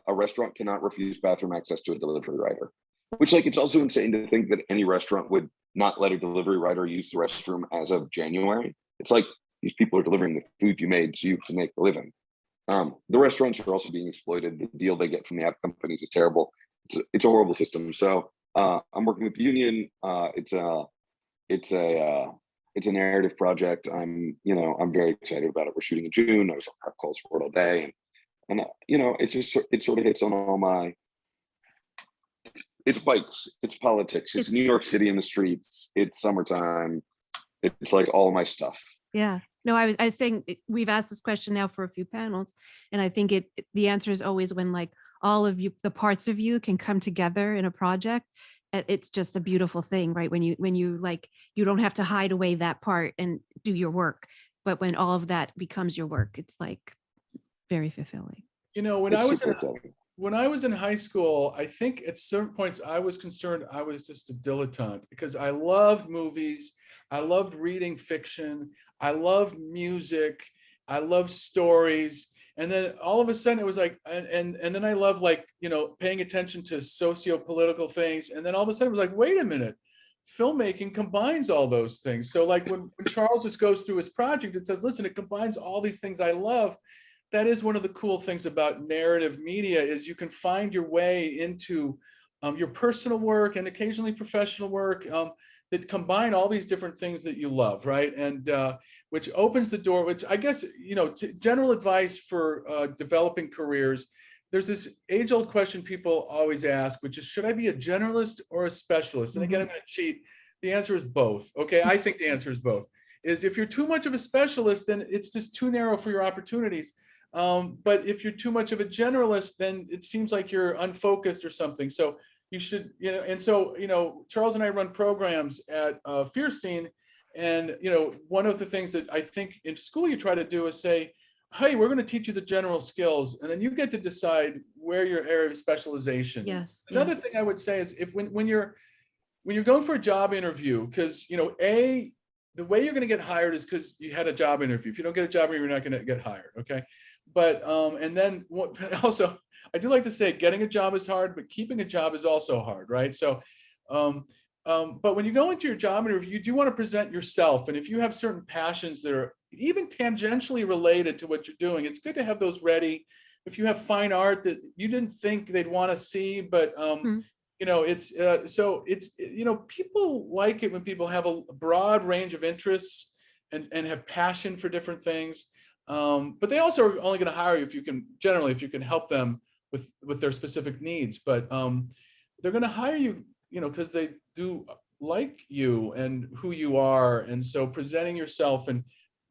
C: restaurant cannot refuse bathroom access to a delivery rider. Which, like, it's also insane to think that any restaurant would not let a delivery rider use the restroom as of January. It's like these people are delivering the food you made so you can make a living. The restaurants are also being exploited. The deal they get from the app companies is terrible. It's a horrible system. So I'm working with the union. It's a narrative project. I'm very excited about it. We're shooting in June. I was on prep calls for it all day, and it sort of hits on all my. It's bikes, it's politics, it's New York City in the streets, it's summertime, it's like all my stuff.
A: Yeah. No, I was saying we've asked this question now for a few panels, and I think the answer is always when like all of you, the parts of you can come together in a project. It's just a beautiful thing, right? When you like, you don't have to hide away that part and do your work, but when all of that becomes your work, it's like very fulfilling.
B: When I was in high school, I think at certain points I was concerned I was just a dilettante because I loved movies, I loved reading fiction, I loved music, I loved stories. And then all of a sudden it was like, and then I loved like, paying attention to socio-political things. And then all of a sudden it was like, wait a minute, filmmaking combines all those things. So like when Charles just goes through his project, it says, listen, it combines all these things I love. That is one of the cool things about narrative media is you can find your way into your personal work and occasionally professional work that combine all these different things that you love, right? And which opens the door, which I guess, general advice for developing careers. There's this age-old question people always ask, which is, should I be a generalist or a specialist? And again, I'm going to cheat. The answer is both. Okay, I think the answer is both. Is if you're too much of a specialist, then it's just too narrow for your opportunities. But if you're too much of a generalist, then it seems like you're unfocused or something. So you should, and so, Charles and I run programs at Feirstein. And, one of the things that I think in school you try to do is say, hey, we're going to teach you the general skills. And then you get to decide where your area of specialization.
A: Yes.
B: Another thing I would say is when you're going for a job interview, because, the way you're going to get hired is because you had a job interview. If you don't get a job interview, you're not going to get hired. Okay. But, and then also, I do like to say getting a job is hard, but keeping a job is also hard. Right. So, but when you go into your job interview, you do want to present yourself. And if you have certain passions that are even tangentially related to what you're doing, it's good to have those ready. If you have fine art that you didn't think they'd want to see, but, people like it when people have a broad range of interests and have passion for different things. But they also are only going to hire you if you can help them with their specific needs. But they're going to hire you, because they do like you and who you are. And so presenting yourself and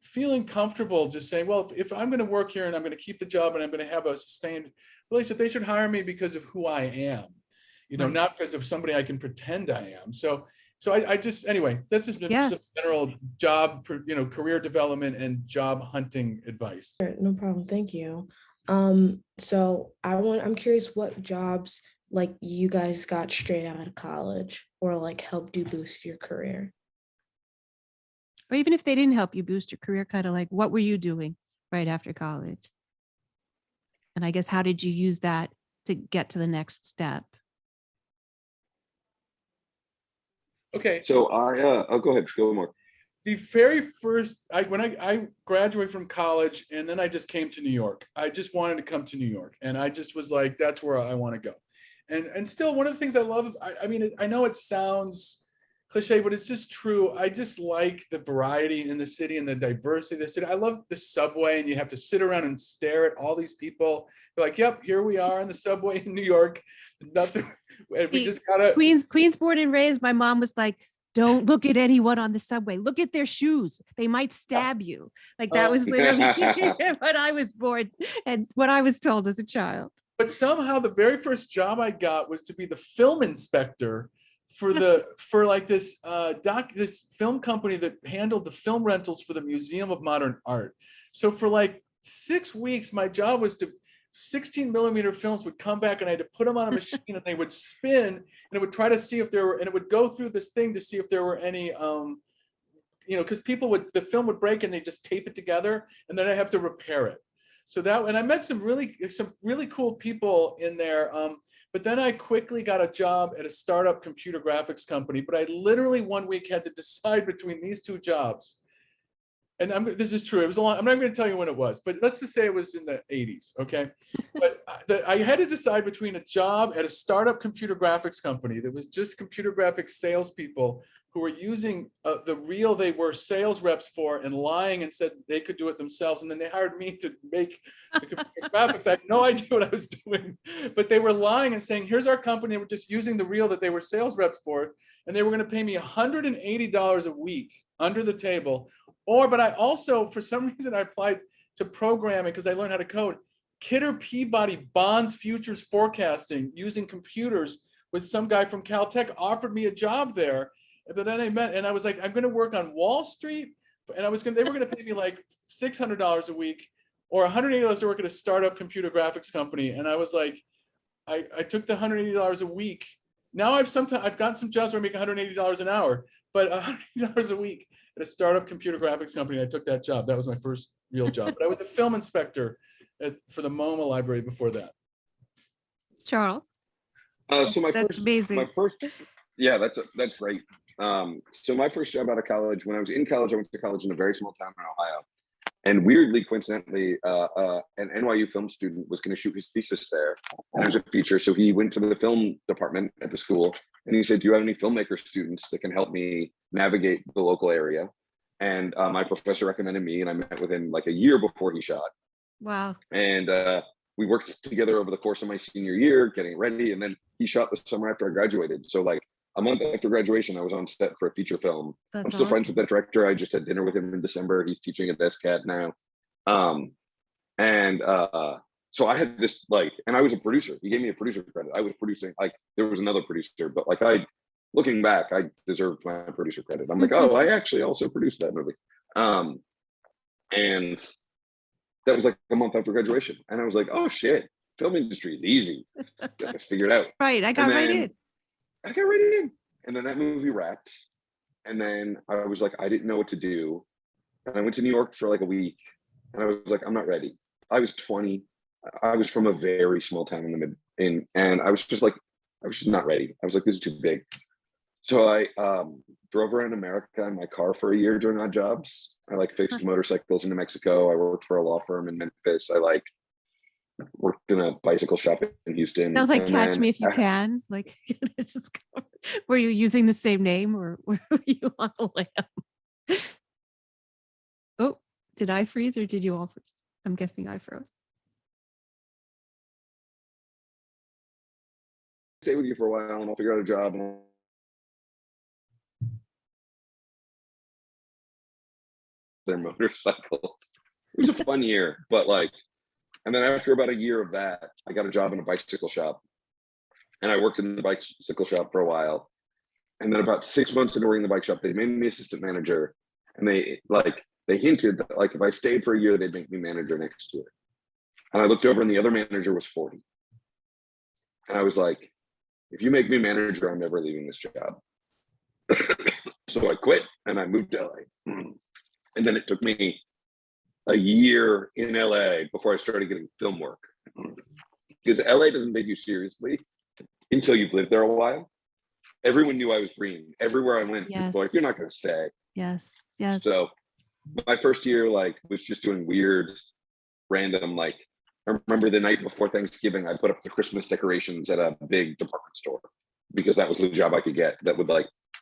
B: feeling comfortable just saying, well, if I'm going to work here and I'm going to keep the job and I'm going to have a sustained relationship, they should hire me because of who I am. Not because of somebody I can pretend I am. So I just, anyway, that's just some general job, career development and job hunting advice.
D: No problem. Thank you. So I'm curious what jobs like you guys got straight out of college or like helped you boost your career.
A: Or even if they didn't help you boost your career, kind of like, what were you doing right after college? And I guess, how did you use that to get to the next step?
B: Okay.
C: So go ahead, go more.
B: The very first, when I graduated from college and then I just came to New York, I just wanted to come to New York. And I just was like, that's where I want to go. And still one of the things I love, I mean, I know it sounds cliche, but it's just true. I just like the variety in the city and the diversity of the city. I love the subway and you have to sit around and stare at all these people. They're like, yep, here we are in the subway in New York. Nothing. We just gotta.
A: Queens born and raised. My mom was like, don't look at anyone on the subway. Look at their shoes. They might stab you. Like that was literally what I was born and what I was told as a child.
B: But somehow the very first job I got was to be the film inspector for this film company that handled the film rentals for the Museum of Modern Art. So for like 6 weeks, my job was to 16 millimeter films would come back and I had to put them on a machine and they would spin and it would try to see if there were, and it would go through this thing to see if there were any because the film would break and they just tape it together, and then I have to repair it. So and I met some really cool people in there. But then I quickly got a job at a startup computer graphics company. But I literally one week had to decide between these two jobs. And this is true. It was a long. I'm not going to tell you when it was, but let's just say it was in the 80s. Okay. But I had to decide between a job at a startup computer graphics company that was just computer graphics salespeople who were using the reel they were sales reps for and lying and said they could do it themselves. And then they hired me to make the computer graphics. I had no idea what I was doing, but they were lying and saying, here's our company. We're just using the reel that they were sales reps for. And they were going to pay me $180 a week under the table. But I also, for some reason, I applied to programming because I learned how to code. Kidder Peabody bonds futures forecasting using computers with some guy from Caltech offered me a job there. But then I was like, I'm going to work on Wall Street. And they were going to pay me like $600 a week or $180 to work at a startup computer graphics company. And I was like, I took the $180 a week. Now I've gotten some jobs where I make $180 an hour, but $180 a week at a startup computer graphics company. I took that job. That was my first real job. But I was a film inspector for the MoMA library before that.
A: Charles.
C: So
A: that's amazing.
C: Yeah, that's great. So my first job out of college, when I was in college, I went to college in a very small town in Ohio. And weirdly, coincidentally, an NYU film student was going to shoot his thesis there. And it was a feature. So he went to the film department at the school and he said, do you have any filmmaker students that can help me navigate the local area? And my professor recommended me, and I met with him like a year before he shot.
A: Wow.
C: And we worked together over the course of my senior year, getting ready. And then he shot the summer after I graduated. So like a month after graduation, I was on set for a feature film.
A: That's
C: I'm still friends
A: awesome.
C: with that director. I just had dinner with him in December. He's teaching at SCAT now. So I had this and I was a producer. He gave me a producer credit. I was producing, there was another producer, but looking back, I deserved my producer credit. I'm like, oh, I actually also produced that movie. And that was like a month after graduation. And I was like, oh shit, film industry is easy. Just figured it out.
A: Right, I got right in.
C: And then that movie wrapped. And then I was like, I didn't know what to do. And I went to New York for like a week. And I was like, I'm not ready. I was 20. I was from a very small town and I was just not ready. I was like, this is too big. So I drove around America in my car for a year doing odd jobs. I fixed motorcycles in New Mexico. I worked for a law firm in Memphis. I worked in a bicycle shop in Houston.
A: Sounds like Catch Me If You Can. Were you using the same name or were you on the lam? Oh, did I freeze or did you all freeze? I'm guessing I froze.
C: Stay with you for a while and I'll figure out a job. Their motorcycles. It was a fun year, but and then after about a year of that, I got a job in a bicycle shop, and I worked in the bicycle shop for a while. And then about 6 months into working in the bike shop, they made me assistant manager, and they hinted that if I stayed for a year, they'd make me manager next year. And I looked over, and the other manager was 40, and I was like, if you make me manager, I'm never leaving this job. So I quit and I moved to LA. And then it took me a year in LA before I started getting film work. Because LA doesn't take you seriously until you've lived there a while. Everyone knew I was green. Everywhere I went, people were like, you're not going to stay.
A: Yes.
C: So my first year was just doing weird, random, I remember the night before Thanksgiving, I put up the Christmas decorations at a big department store because that was the job I could get that would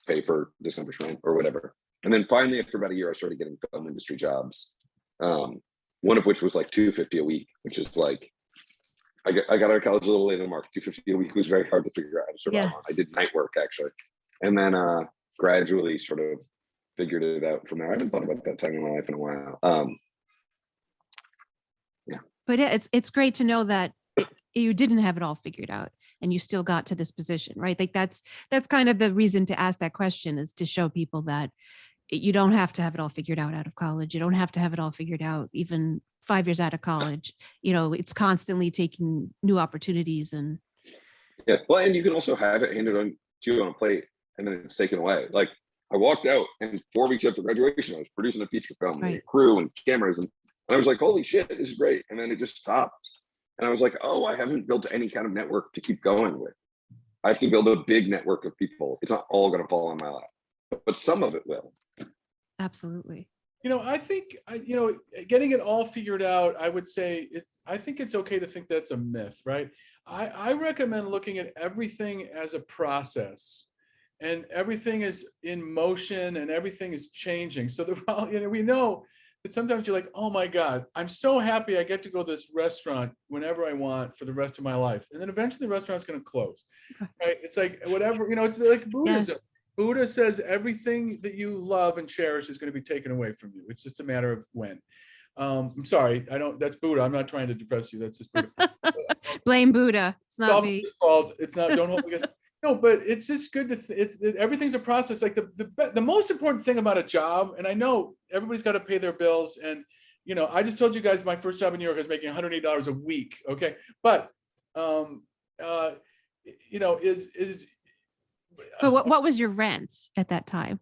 C: pay for December's rent or whatever. And then finally, after about a year, I started getting film industry jobs. One of which was $250 a week, which is I got out of college a little later than Mark. $250 a week was very hard to figure out how to survive on. I did night work actually, and then gradually sort of figured it out from there. I haven't thought about that time in my life in a while.
A: But it's great to know that you didn't have it all figured out and you still got to this position, right? That's kind of the reason to ask that question, is to show people that you don't have to have it all figured out of college. You don't have to have it all figured out even 5 years out of college. It's constantly taking new opportunities and.
C: Yeah, well, and you can also have it handed on to you on a plate and then it's taken away. I walked out, and 4 weeks after graduation, I was producing a feature film, with a
A: Right.
C: crew and cameras, and I was like, holy shit, this is great. And then it just stopped. And I was like, oh, I haven't built any kind of network to keep going with. I have to build a big network of people. It's not all going to fall on my lap, but some of it will.
A: Absolutely.
B: I think, getting it all figured out, I would say, I think it's okay to think that's a myth, right? I recommend looking at everything as a process, and everything is in motion and everything is changing. So we know that sometimes you're like, oh my God, I'm so happy I get to go to this restaurant whenever I want for the rest of my life. And then eventually the restaurant's going to close, right? It's like, whatever, it's like Buddhism.
A: Yes.
B: Buddha says everything that you love and cherish is going to be taken away from you. It's just a matter of when. I'm sorry, that's Buddha. I'm not trying to depress you. That's just Buddha.
A: Blame Buddha. It's not me.
B: It's not, don't hold me against. No, but it's just good to, everything's a process. Like the most important thing about a job, and I know everybody's got to pay their bills. And, I just told you guys my first job in New York, I was making $108 a week. Okay. But,
A: But what was your rent at that time?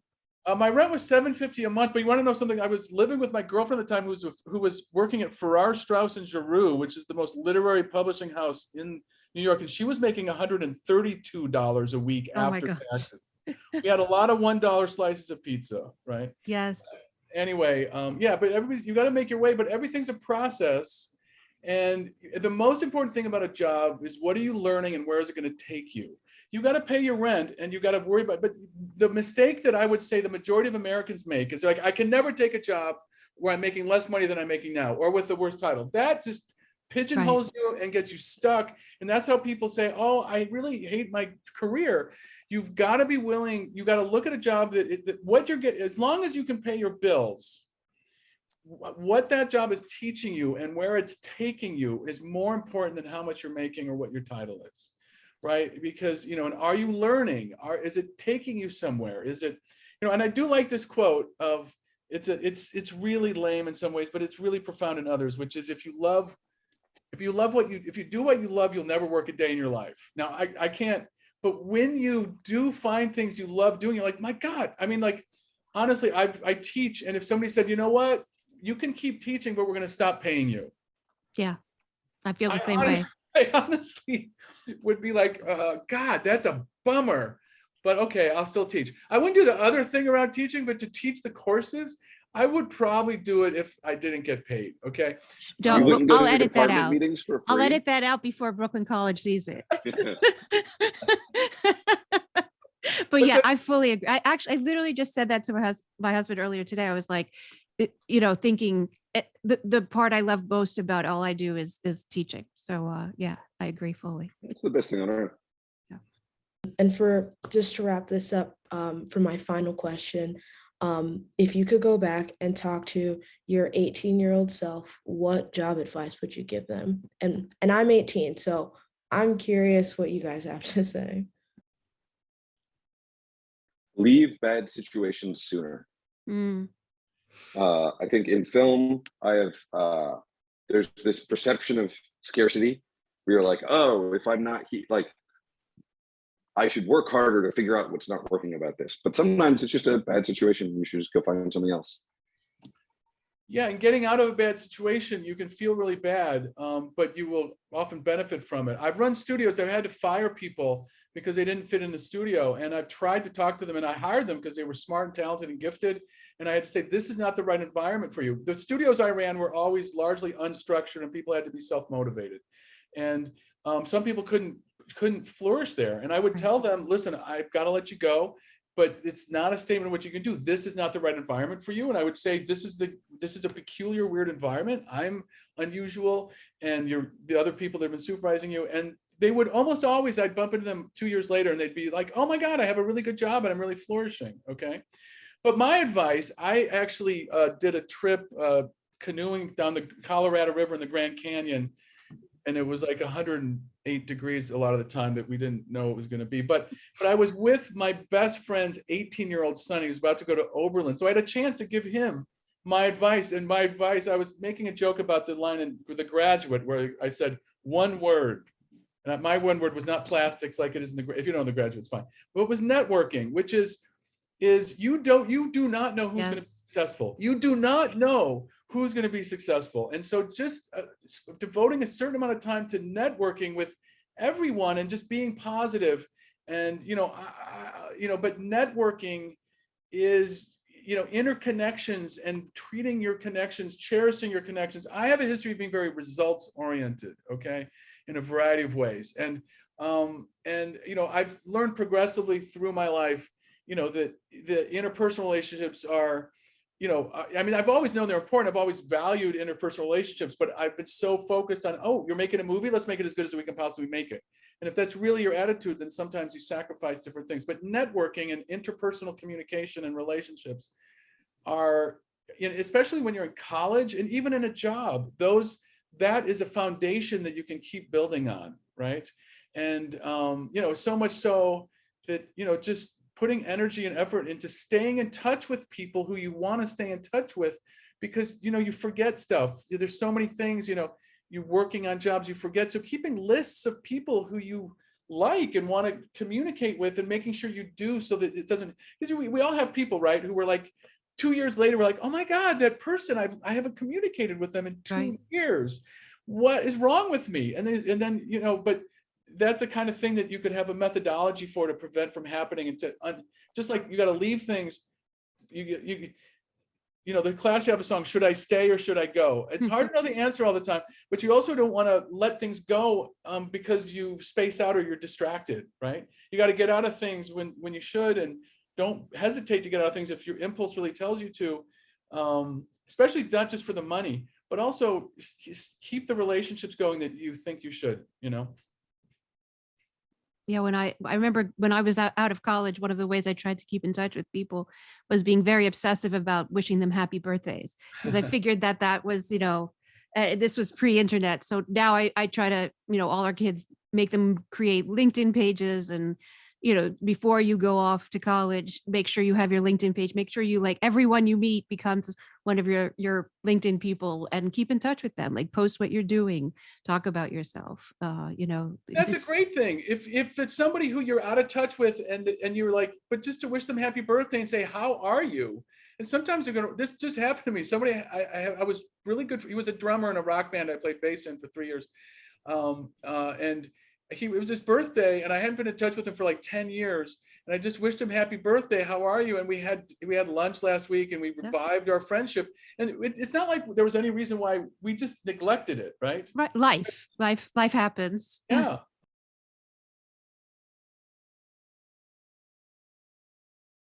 B: my rent was $750 a month, but you want to know something? I was living with my girlfriend at the time who was working at Farrar, Straus and Giroux, which is the most literary publishing house in New York, and she was making $132 a week after taxes. We had a lot of $1 slices of pizza, right?
A: Yes.
B: Anyway, but you got to make your way, but everything's a process. And the most important thing about a job is, what are you learning and where is it going to take you? You got to pay your rent, and you got to worry about, but the mistake that I would say the majority of Americans make is like, I can never take a job where I'm making less money than I'm making now, or with the worst title. That just pigeonholes you and gets you stuck. And that's how people say, oh, I really hate my career. You've got to be willing, you got to look at a job that what you're getting, as long as you can pay your bills, what that job is teaching you and where it's taking you is more important than how much you're making or what your title is, right? Because, and are you learning? Is it taking you somewhere? Is it, and I do like this quote of, it's really lame in some ways, but it's really profound in others, which is, if you do what you love, you'll never work a day in your life. Now, I can't, but when you do find things you love doing, you're like, my God, I mean, like, honestly, I teach. And if somebody said, you know what, you can keep teaching, but we're going to stop paying you.
A: Yeah, I feel the same way.
B: I honestly would be like, God, that's a bummer, but okay, I'll still teach. I wouldn't do the other thing around teaching, but to teach the courses, I would probably do it if I didn't get paid. Okay.
A: I'll edit that out.
C: Meetings for free?
A: I'll edit that out before Brooklyn College sees it. But yeah, I fully agree. I literally just said that to my husband earlier today. I was like, thinking the part I love most about all I do is teaching. So yeah, I agree fully.
C: It's the best thing on earth.
A: Yeah.
D: And just to wrap this up, for my final question, if you could go back and talk to your 18-year-old self, what job advice would you give them? And I'm 18, so I'm curious what you guys have to say.
C: Leave bad situations sooner. I think in film, there's this perception of scarcity where you're like, oh, if I'm not I should work harder to figure out what's not working about this. But sometimes it's just a bad situation. You should just go find something else.
B: Yeah, and getting out of a bad situation, you can feel really bad, but you will often benefit from it. I've run studios. I've had to fire people because they didn't fit in the studio. And I've tried to talk to them, and I hired them because they were smart and talented and gifted. And I had to say, this is not the right environment for you. The studios I ran were always largely unstructured, and people had to be self-motivated. And some people couldn't flourish there. And I would tell them, listen, I've got to let you go, but it's not a statement of what you can do. This is not the right environment for you. And I would say, this is a peculiar, weird environment. I'm unusual, and the other people that have been supervising you. And they would almost always, I'd bump into them 2 years later, and they'd be like, oh my God, I have a really good job and I'm really flourishing. Okay. But my advice, I actually did a trip canoeing down the Colorado River in the Grand Canyon, and it was like 108 degrees a lot of the time that we didn't know it was going to be. But I was with my best friend's 18-year-old son. He was about to go to Oberlin. So I had a chance to give him my advice. And my advice, I was making a joke about the line in The Graduate where I said one word. And my one word was not plastics like it is in if you know The Graduate, it's fine. But it was networking, which is, is you do not know who's going to be
A: Yes.
B: successful. You do not know who's going to be successful. And so just devoting a certain amount of time to networking with everyone and just being positive. And, but networking is, interconnections and treating your connections, cherishing your connections. I have a history of being very results oriented, okay, in a variety of ways. And I've learned progressively through my life, that the interpersonal relationships are, I've always known they're important. I've always valued interpersonal relationships, but I've been so focused on, oh, you're making a movie, let's make it as good as we can possibly make it. And if that's really your attitude, then sometimes you sacrifice different things. But networking and interpersonal communication and relationships are, especially when you're in college and even in a job, that is a foundation that you can keep building on, right? And so much so that just putting energy and effort into staying in touch with people who you want to stay in touch with, because you forget stuff. There's so many things, you're working on jobs, you forget. So keeping lists of people who you like and want to communicate with, and making sure you do, so that it doesn't, because we all have people, right, who were like 2 years later, we're like, oh my God, that person, I haven't communicated with them in 2 years. What is wrong with me? And then but that's the kind of thing that you could have a methodology for to prevent from happening. And just like you got to leave things, the Clash have a song, should I stay or should I go? It's hard to know the answer all the time, but you also don't want to let things go because you space out or you're distracted, right? You got to get out of things when you should, and don't hesitate to get out of things if your impulse really tells you to, especially not just for the money, but also keep the relationships going that you think you should,
A: Yeah, when I remember when I was out of college, one of the ways I tried to keep in touch with people was being very obsessive about wishing them happy birthdays, because I figured that was, this was pre-internet. So now I try to, all our kids, make them create LinkedIn pages, and before you go off to college, make sure you have your LinkedIn page, make sure you, like, everyone you meet becomes one of your LinkedIn people, and keep in touch with them, like post what you're doing, talk about yourself,
B: That's a great thing. If it's somebody who you're out of touch with, and you're like, but just to wish them happy birthday and say, how are you? And sometimes this just happened to me. Somebody, I was really good. He was a drummer in a rock band I played bass in for 3 years. And it was his birthday, and I hadn't been in touch with him for like 10 years. And I just wished him happy birthday. How are you? And we had lunch last week, and we revived our friendship. And it's not like there was any reason why we just neglected it, right?
A: Right. Life happens.
B: Yeah.